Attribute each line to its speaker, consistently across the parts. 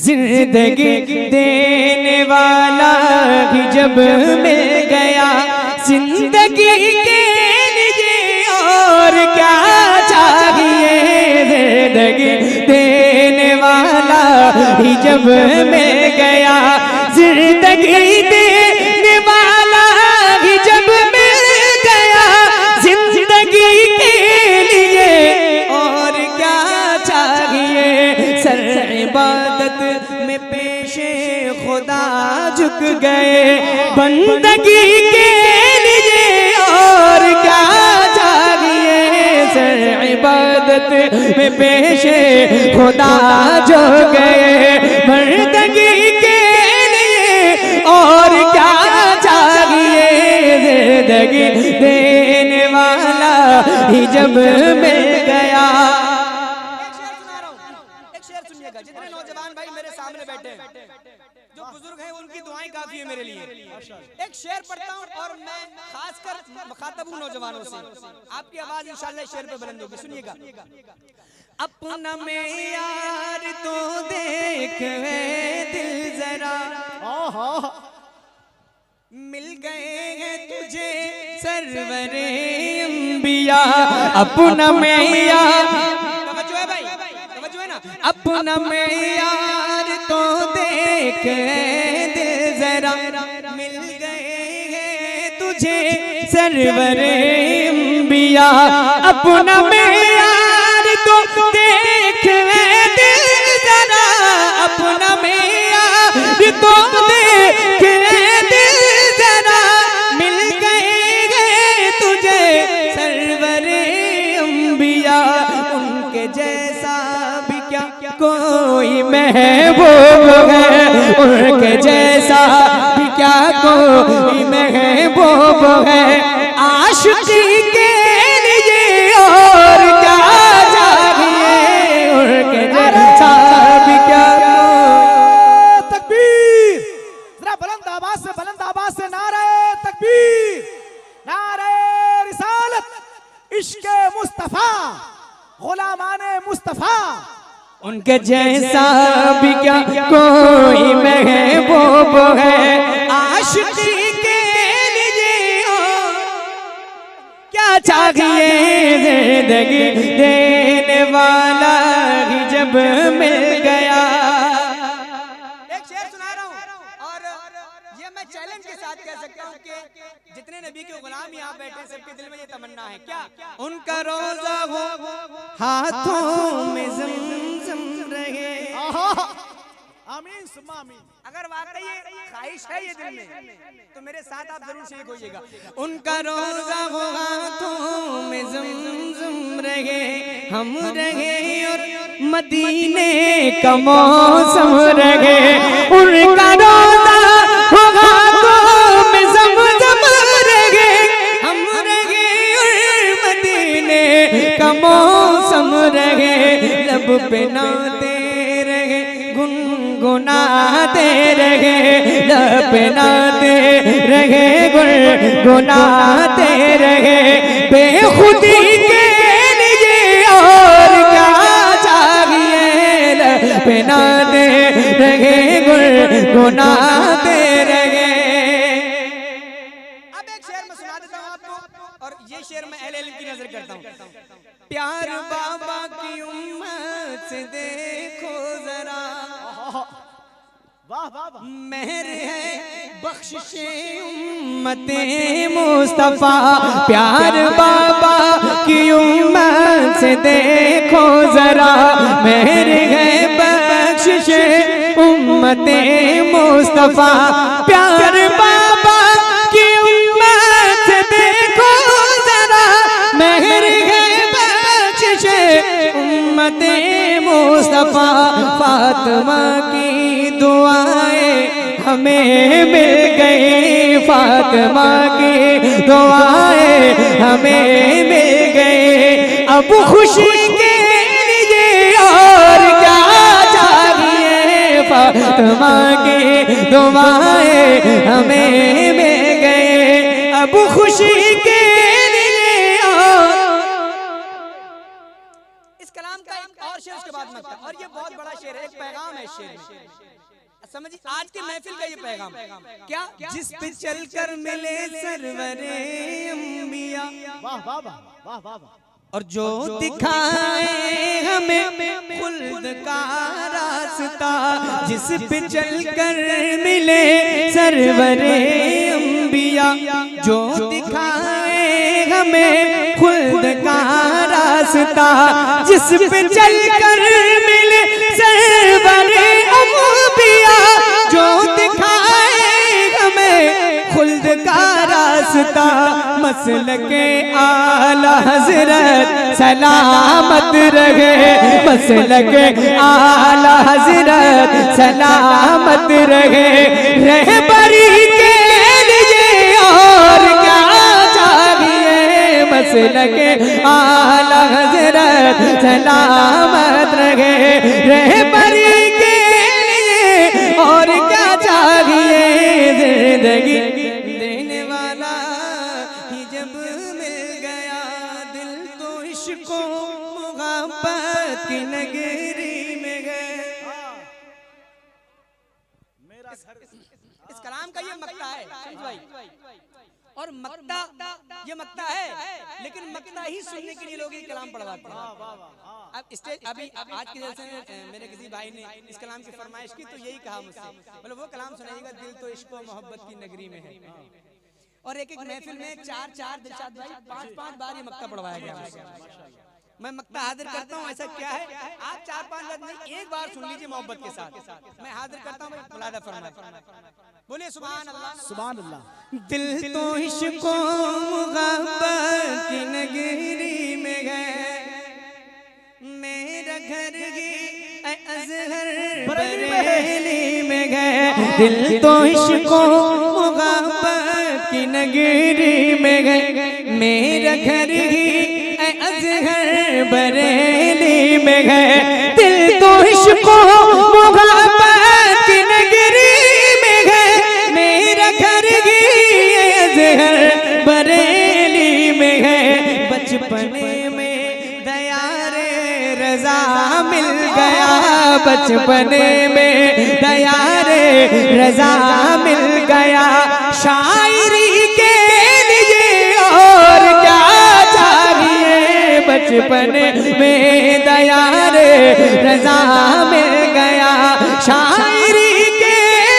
Speaker 1: जिंदगी देने वाला ही जब मिल गया, जिंदगी के लिए और क्या चाहिए। जिंदगी देने वाला ही जब मिल गया, जिंदगी देने वाला ही जब मिल गया, जिंदगी के लिए और क्या चाहिए। सर इबादत में पेशे खुदा झुक गए, बंदगी के लिए और क्या चाहिए। सर इबादत में पेशे खुदा झुक गए, बंदगी के लिए और क्या चाहिए। जिंदगी देने वाला ही जब मिल गया। जितने नौजवान भाई मेरे सामने बैठे हैं, जो बुजुर्ग हैं, उनकी दुआएं काफी है मेरे लिए। एक शेर पढ़ता हूं और मैं खासकर मुखातब हूं नौजवानों से। आपकी आवाज इंशाल्लाह शेर पे बुलंद होगी, सुनिएगा। अपना में यार तो देख दिल जरा, मिल गए हैं तुझे सरवरे अंबिया। अपना में यार, अपना में यार तो देख दिल जरा, मिल गए हैं तुझे सरवरे अंबिया। अपना में यार तो देख दिल जरा, अपना में यार तो देख दिल जरा, मिल गए हैं तुझे सरवरे अंबिया। उनके जैसा कोई महबूब है, उनके जैसा भी क्या कोई महबूब है। आशिकी के लिए और क्या चाहिए, उनके जैसा भी क्या।
Speaker 2: तकबीर, जरा बुलंद आवाज से नारे तकबीर, नारे रिसालत, इश्क़े मुस्तफा, गुलामाने मुस्तफा।
Speaker 1: उनके जैसा भी क्या कोई महबूब है। आशिकी के लिए क्या चाहिए। जिंदगी देने वाला ही जब मिल गया। एक शेर सुना रहा हूँ और ये मैं चैलेंज के साथ कह सकता हूँ कि जितने नबी के गुलाम यहाँ बैठे सबके दिल में ये तमन्ना है क्या, उनका रोजा हो हाथों में ज़मज़म रहे।
Speaker 2: आमीन सुम्मा आमीन।
Speaker 1: अगर वाकई ये ख्वाहिश है ये दिल में तो मेरे साथ आप जरूर शेर होइएगा। उनका रोजा हो हाथों में ज़मज़म रहे, हम रहे और मदीने का मौसम रहे। उनका रोजा हो हाथों में ज़मज़म रहे, हम रहे और मदीने का मौसम रहे। लब पे नाते रहे, गुनगुनाते रहे, लब पे नाते रहे, गुनगुनाते रहे। बेखुदी के लिए और क्या चाहिए। लब पे नाते रहे, गुनगुनाते रहे। अब एक शेर मैं सुना देता हूँ आपको और ये शेर मैं अहले इल्म की नजर करता हूँ। प्यार बाबा की उम्मत से देखो जरा, मेहर है बख्शिशे उम्मते मुस्तफा। प्यार बाबा की उम्मत से देखो जरा, मेहर है बख्शिशे उम्मते मुस्तफा। प्यार बाबा की उम्मत से देखो जरा, मेहर है बख्शिशे उम्मते मुस्तफा। फातिमा की दुआएं हमें मिल गई, फातिमा की दुआएं हमें मिल गई। अब खुशी के लिए और क्या चाहिए। फातिमा की दुआएं हमें मिल गई, अब खुशी के लिए। इस कलाम का एक और शेर उसके बाद मत, और ये बहुत बड़ा शेर है, एक पैगाम है शेर में। समझिए आज की महफिल का ये पैगाम क्या, जिस पे चलकर मिले सरवरे अंबिया,
Speaker 2: वाह वाह वाह वाह वाह वाह,
Speaker 1: और जो दिखाए हमें खुल्द का रास्ता, जिस पे चलकर मिले सरवरे अंबिया, जो दिखाए हमें खुल्द का रास्ता, जिस पे चलकर मिले सरवरे अंबिया, जो दिखाए हमें खुल्द का रास्ता, मसलके आला हज़रत सलामत रहे, मसलके आला हज़रत सलामत रहे, रहबरी के लिए और क्या चाहिए, मसलके आला हज़रत सलामत रहे, रहबरी के लिए और क्या चाहिए, जिंदगी देने वाला ही जब मिल गया, दिल तो इश्क़ मोहब्बत की नगरी में गए। इस कलाम का ये मक्ता है भाई, और मक्ता ये मक्ता है, लेकिन मक्ता ही सुनने के लिए लोग ये कलाम पढ़वाते हैं। अब स्टेज अभी आज के जैसे मेरे किसी भाई ने इस कलाम की फरमाइश की तो यही कहा मुझसे, मतलब वो कलाम सुनाइएगा, दिल तो इश्क़ मोहब्बत की नगरी में है। और एक एक महफिल में 4-4 दिलशाद भाई 5-5 बार ये मक्ता पढ़वाया गया। मैं मक्ता हाजिर करता हूँ, ऐसा क्या है आप 4-5 बार नहीं, एक बार सुन लीजिए मोहब्बत के साथ। मैं हाजिर करता हूँ, मुलादा फरमाइए, बोलिए सुभान अल्लाह
Speaker 2: सुभान अल्लाह।
Speaker 1: दिल तो इश्क़ मोहब्बत की नगरी में गए, मेरा घर ही अज़हर बरेली में गए, दिल तो इश्क़ मोहब्बत की नगरी में गए, मेरा घर ही अज़हर बरेली में गए, दिल तो इश्क़ मोहब्बत की नगरी में गए, मेरा घर ही अज़हर बरेली में गए, बचपने में दयारे रज़ा मिल गया, बचपने में दयारे रज़ा मिल गया, शायरी के लिए और क्या चाहिए, बचपने में दयारे रज़ा मिल गया, शायरी के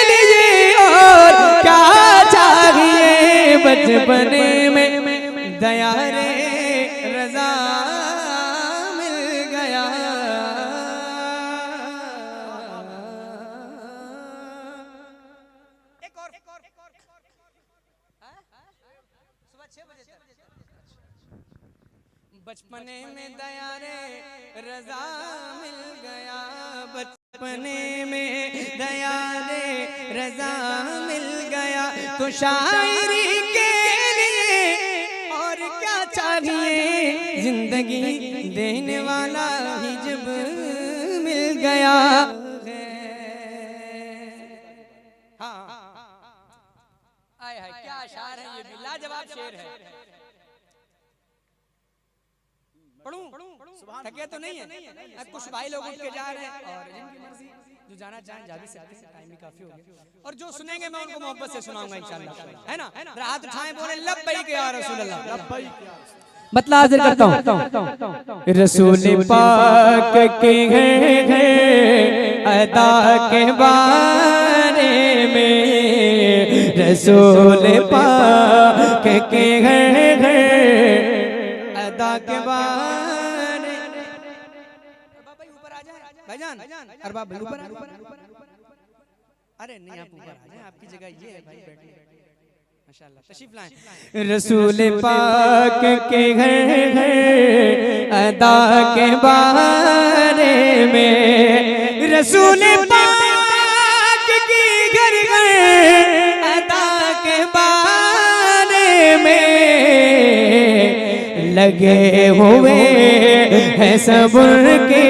Speaker 1: लिए और क्या चाहिए, बचपने में दयारे रज़ा मिल गया। एक और सुबह 6 बजे तक बचपने में दयारे रज़ा मिल गया, बचपने में दयारे रज़ा मिल गया, तो शायरी के लिए और क्या चाहिए, जिंदगी देने वाला ही जब मिल गया। हाँ आए हाय क्या अशार है, ये भी लाजवाब शेर है। पढ़ूं थके तो नहीं है, कुछ भाई लोग उठ के जा रहे हैं और जिनकी मर्जी जो जाना चाहें जा भी सकते हैं, टाइम भी काफी हो गया, और जो सुनेंगे मैं उनको मोहब्बत से सुनाऊंगा इंशाल्लाह, है ना। हाथ उठाएं बोले लब्बैक या रसूल अल्लाह,
Speaker 3: मतलब हाजिर करता हूँ रसूल पाक के हैं अदा के बारे में, रसूल पाक के हैं
Speaker 1: अदा के बारे। भाई ऊपर आ जाए भाईजान, अरे भाई ऊपर आ, अरे नहीं आप ऊपर आ जाए, आपकी जगह ये है भाई, बैठिए माशाल्लाह, तशरीफ लाएं।
Speaker 3: रसूल पाक के हैं अदा के बारे में, रसूल पाक की घर अदा के बारे में, लगे हुए हैं सब्र के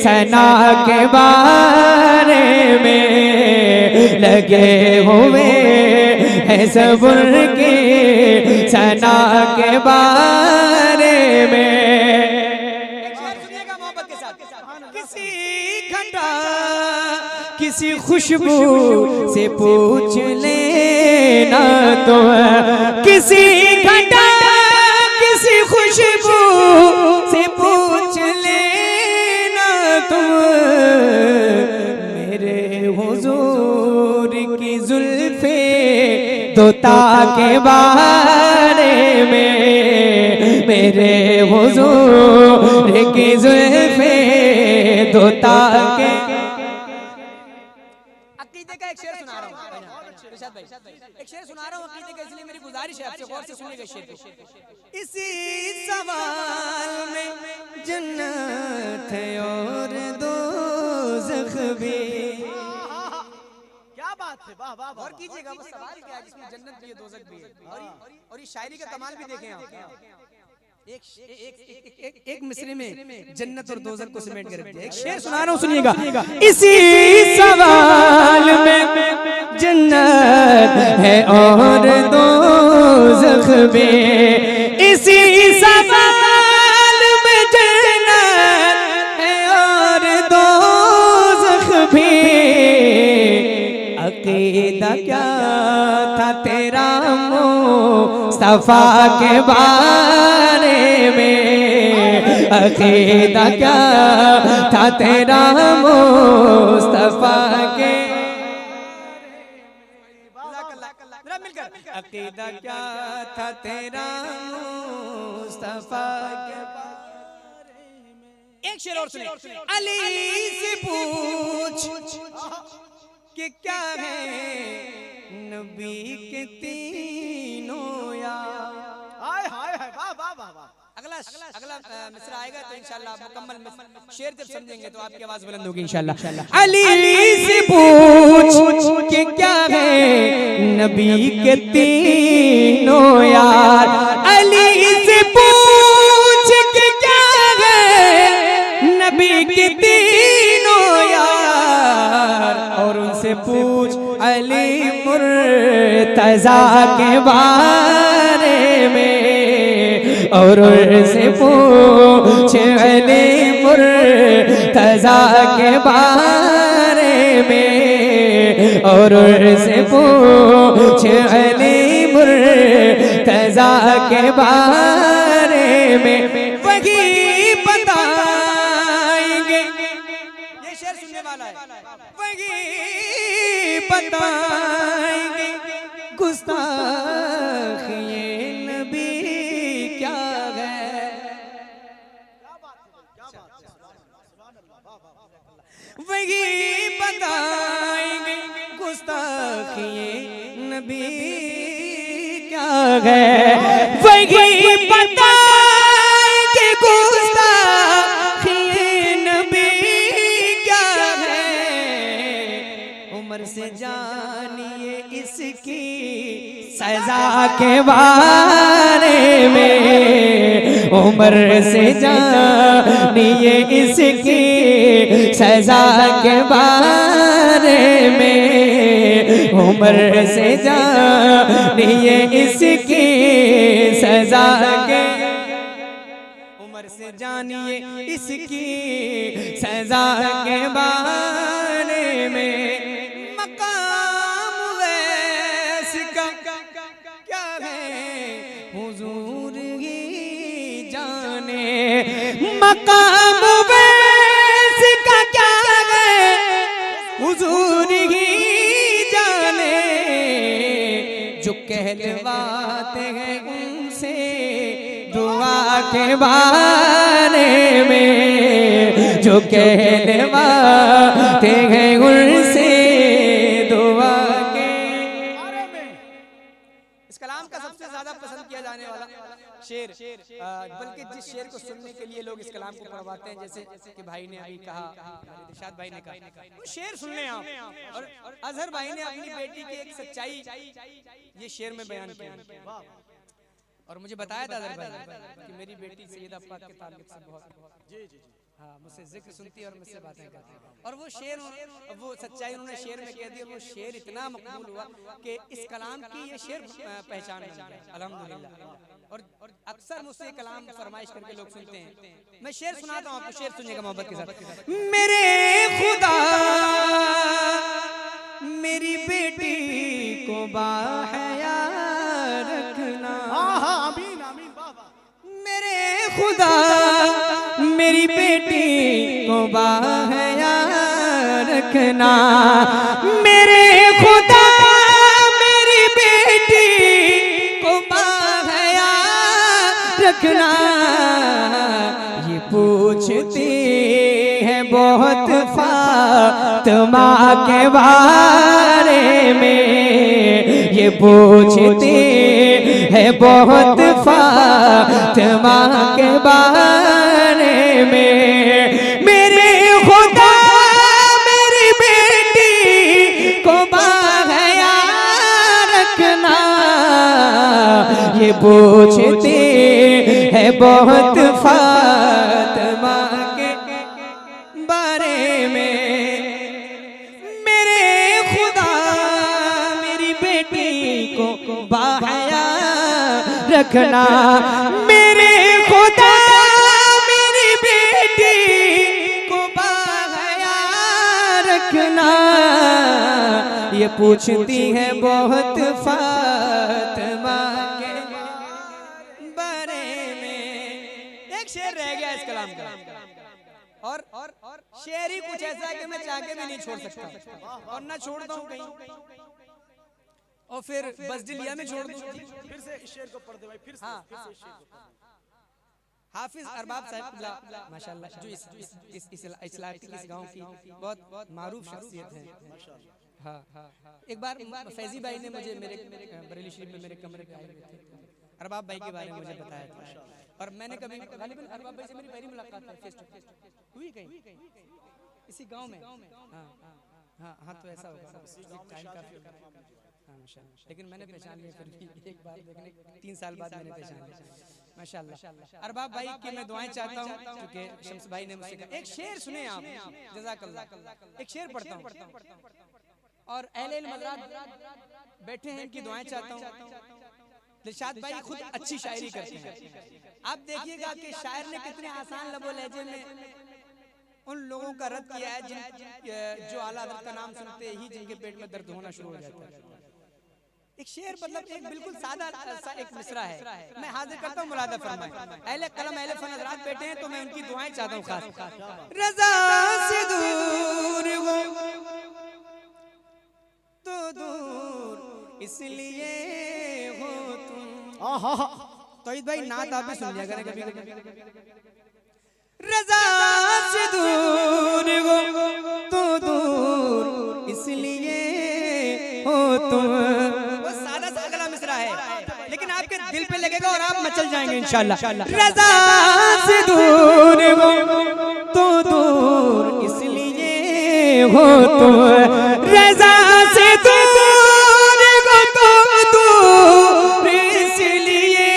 Speaker 3: सना के बारे में, लगे हुए हैं सब्र के सना के बारे में।
Speaker 1: सुनिएगा मोहब्बत के साथ, किसी घटा
Speaker 3: किसी खुशबू से पूछ लेना तो, किसी घटा किसी खुशबू से पूछ लेना तुम, मेरे हुजूर की जुल्फे तोता के बारे में, मेरे हुजूर की जुल्फे तोता के।
Speaker 1: अकीदे का एक शेर सुना रहा हूँ, एक शेर सुना रहा हूँ अकीदे का, इसलिए मेरी गुजारिश है आपसे गौर से सुनिएगा शेर को। इसी सवाल में जन्नत है और दोज़ख भी।
Speaker 2: क्या बात है, वाह वाह वाह।
Speaker 1: और कीजिएगा वो सवाल क्या है जिसमें जन्नत भी है दोज़ख भी है। और ये शायरी का कमाल भी देखें आप। एक मिसरे में जन्नत और दोज़ख को समेट कर रख दिया। एक शेर सुना रहा हूँ सुनिएगा।
Speaker 3: इसी सवाल में जन्नत है और दोज़ख भी, इसी सवाल में जन्नत है और दोज़ख भी। अकीदा क्या था तेरा मुस्तफा के बारे में, अकीदा क्या था तेरा मुस्तफा के, अकीदा क्या था तेरा मुस्तफा के बारे में।
Speaker 1: एक शेर और सुनिए। अली से पूछ कि क्या है नबी के तीनों यार।
Speaker 2: हाय हाय हाय, वाह वाह वाह वाह।
Speaker 1: अगला मिसरा आएगा तो इंशाल्लाह मुकम्मल शेर जब समझेंगे तो आपकी आवाज बुलंद होगी इंशाल्लाह।
Speaker 3: अली से पूछ कि क्या है नबी के तीनों यार, अली से पूछ कि क्या है नबी के तीनों यार, और उनसे पूछ अली मुर्तज़ा के बारे में, और उनसे पूछ अली मुर्तज़ा के बारे में, और उनसे पूछ अली मुर्तज़ा के बारे में। वही बताएंगे,
Speaker 1: ये शेर सुनने वाला है,
Speaker 3: वही बताएंगे गुस्ताखिए नबी क्या है, वही बताएंगे गुस्ताखिए नबी क्या है, वही बताएंगे गुस्ताखिए नबी क्या है। उम्र से जानिए इसकी सजा के बारे में, उम्र से जानिए इसकी सजा के बारे में, उम्र से जानिए इसकी सजा के, उम्र से जानिए इसकी सजा के बारे में। मकाम वैस का क्या है हुजूर ही जाने, मकाम वैस का क्या है हुजूर ही जाने, जो कहलवाते हैं उनसे दुआ के बारे में, जो कहलवाते हैं उनसे दुआ के बारे में।
Speaker 1: इस कलाम का सबसे ज्यादा पसंद किया जाने वाला शेर, बल्कि जिस शेर को सुनने के लिए लोग इस कलाम को पढ़वाते हैं, जैसे कि भाई ने अभी कहा, इरशाद भाई ने कहा, वो शेर सुन लें आप। और अजहर भाई ने अपनी बेटी की एक सच्चाई ये शेर में बयान किया, और मुझे बताया था अजहर भाई कि मेरी बेटी सैयद अफ़ाक के ताल्लुक से बहुत हाँ मुझसे जिक्र सुनती है और मुझसे बातें करती है, और वो शेर वो सच्चाई उन्होंने शेर में कह दी, और वो शेर इतना मकबूल हुआ कि इस कलाम की ये शेर पहचान बन गया अल्हम्दुलिल्लाह। और अक्सर मुझसे ये कलाम फरमाइश करके लोग सुनते हैं। मैं शेर सुनाता हूँ आपको, शेर सुनिएगा मोहब्बत के साथ।
Speaker 3: मेरे खुदा बाहया रखना।
Speaker 2: हाँ हाँ आमीन आमीन वाह वाह।
Speaker 3: मेरे खुदा मेरी बेटी को बाहया रखना। मेरे खुदा मेरी बेटी को बाहया रखना। ये पूछती है बहुत फातिमा के बारे में। ये पूछती है बहुत फातिमा के बारे में। मेरे खुदा मेरी बेटी को बाहया रखना। ये पूछती है बहुत फातिमा के बारे में। मेरे खुदा मेरी बेटी को बाहया रखना। मेरे खुदा मेरी बेटी को बाहया रखना। ये पूछती है बहुत फातिमा के बारे में। एक शेर रह गया इस कलाम का, और शेर ही कुछ ऐसा है कि मैं चाह के भी नहीं छोड़ सकता, और ना छोड़ता हूँ कहीं, और फिर बसदिलिया में छोड़ दूँ।
Speaker 2: फिर से इस शेर को पढ़ दे भाई, फिर से इस शेर को पढ़ दे।
Speaker 3: हाफिज अरबाब साहब माशाल्लाह, जो इस गांव की बहुत मारूफ शख्सियत है। हाँ, एक बार फैजी भाई ने मुझे मेरे बरेली शरीफ में मेरे कमरे पे आए हुए थे, अरबाब भाई के बारे में मुझे बताया था, और मैंने कभी गालिबन अरबाब भाई से मेरी पहली मुलाकात है फेस टू फेस हुई कहीं इसी गांव में। हाँ तो ऐसा होगा, टाइम काफी होगा। हाँ माशाल्लाह, लेकिन मैंने पहचान लिया फिर भी, एक बार देखने 3 साल बाद मैंने पहचान लिया माशाल्लाह। अरबाब भाई की मैं दुआएं चाहता हूँ, क्योंकि शम्स भाई ने मुझसे कहा एक शेर सुने आप, जज़ाकल्लाह। एक शेर पढ़ता हूँ, और अहले इल्म हज़रात बैठे हैं, इनकी दुआएं चाहता हूँ। दिलशाद भाई खुद अच्छी शायरी करते हैं, आप देखिएगा कि शायर ने कितने आसान लबो लहजे में उन लोगों का रद्द किया है जो आला हज़रत का नाम सुनते ही जिनके पेट में दर्द होना शुरू हो जाता है। एक शेर मतलब एक बिल्कुल सादा सा एक मिसरा है, मैं हाजिर करता हूँ, मुलादा फरमाएं। अहले कलम अहले फन हज़रात बैठे हैं, तो मैं उनकी दुआएं चाहता हूँ खास। रज़ा से दूर हो तो दूर इसलिए हो तुम। तो भाई नात आप भी सुन लिया करें कभी कभी। रज़ा से दूर हो तो दूर इसलिए हो तुम। वो सादा सा अगला मिसरा है, लेकिन आपके दिल पे लगेगा और आप मचल जाएंगे इंशाल्लाह। रज़ा से दूर हो तो दूर इसलिए हो तुम। रज़ा से दूर हो तो दूर इसलिए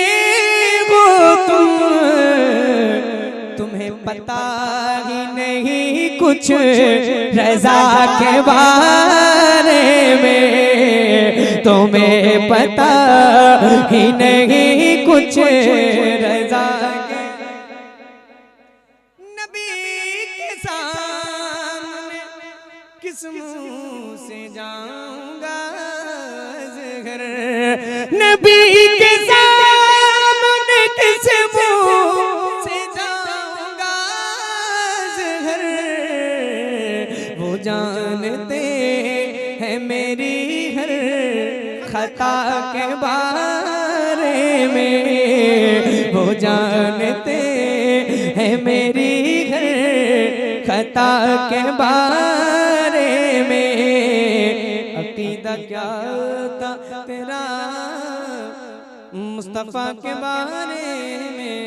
Speaker 3: हो तुम। तुम्हें पता ही नहीं कुछ रज़ा के बारे में। तुम्हें पता ही नहीं कुछ रज़ा के। नबी के सामने किस मुँह से जाऊंगा ज़हर। नबी के सामने किस मुँह से जाऊंगा ज़हर। वो जानते हैं मेरी हर खता के बारे में। वो जानते हैं मेरी हर खता के बारे में। अकीदा क्या था तेरा मुस्तफ़ा के बारे में।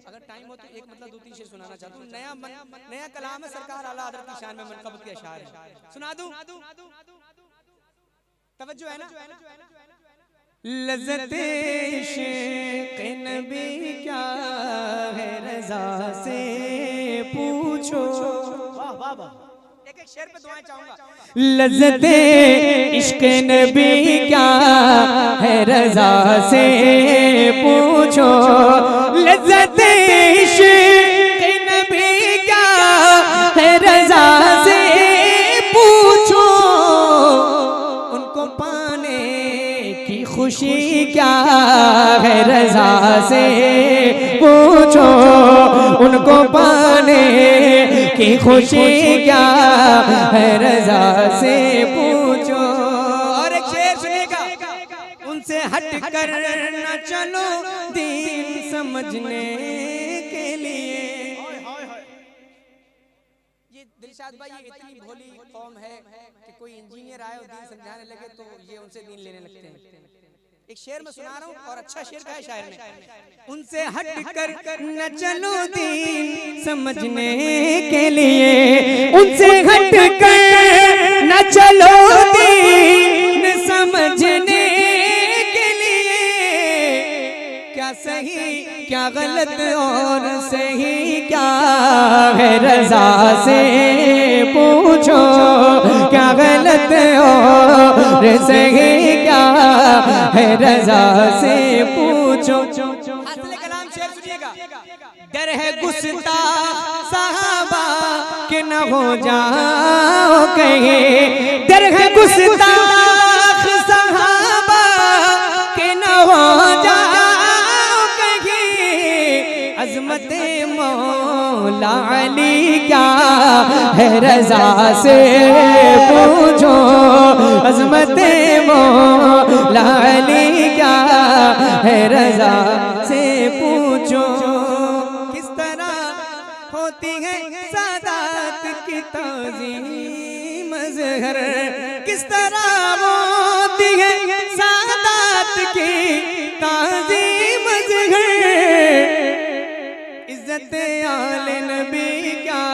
Speaker 3: अगर टाइम हो तो एक मतलब 2-3 शेर सुनाना चाहता हूँ। नया कलाम है, सरकार आला हज़रत की शान में मनक़बत के अशार है, सुना दूं? तवज्जो है ना? लज़्ज़ते इश्क़ नबी क्या है रज़ा से पूछो।
Speaker 2: वाह वाह वाह।
Speaker 3: एक शेर पे दुआएं चाहूंगा। लज़्ज़ते इश्क़ नबी क्या है रज़ा से पूछो। लज़्ज़ते इश्क़ नबी क्या है रज़ा से पूछो।
Speaker 1: रज़ा से पूछो, उनको पाने की खुशी क्या है रज़ा से पूछो। और एक शेर सुनेगा, उनसे हट कर न चलो दीन समझने के लिए। ये दिलशाद भाई, ये इतनी भोली कौम है कि कोई इंजीनियर आए और दीन समझाने लगे तो ये उनसे दीन लेने लगते हैं। एक शेर में सुना रहा हूँ, और अच्छा शेर का है शायर ने। उनसे हट कर न चलो दीन समझने के लिए, उनसे हट कर न चलो दीन समझने के लिए। क्या सही क्या गलत और सही क्या है रज़ा से पूछो, क्या गलत और सही क्या है रज़ा से पूछो। असले कलाम शेर सुनिएगा। डर है गुस्ताख सहाबा के न हो जाओ कहीं, डर है गुस्ताख सहाबा के न हो जाओ कहीं। अज़मत मौला अली क्या है रज़ा से पूछो, अज़मत मौला अली क्या है रज़ा से पूछो। किस तरह होती है सादात की ताज़ीम ज़हर, किस तरह होती है सादात की ताज़ीम ज़हर। इज़्ज़त आले नबी क्या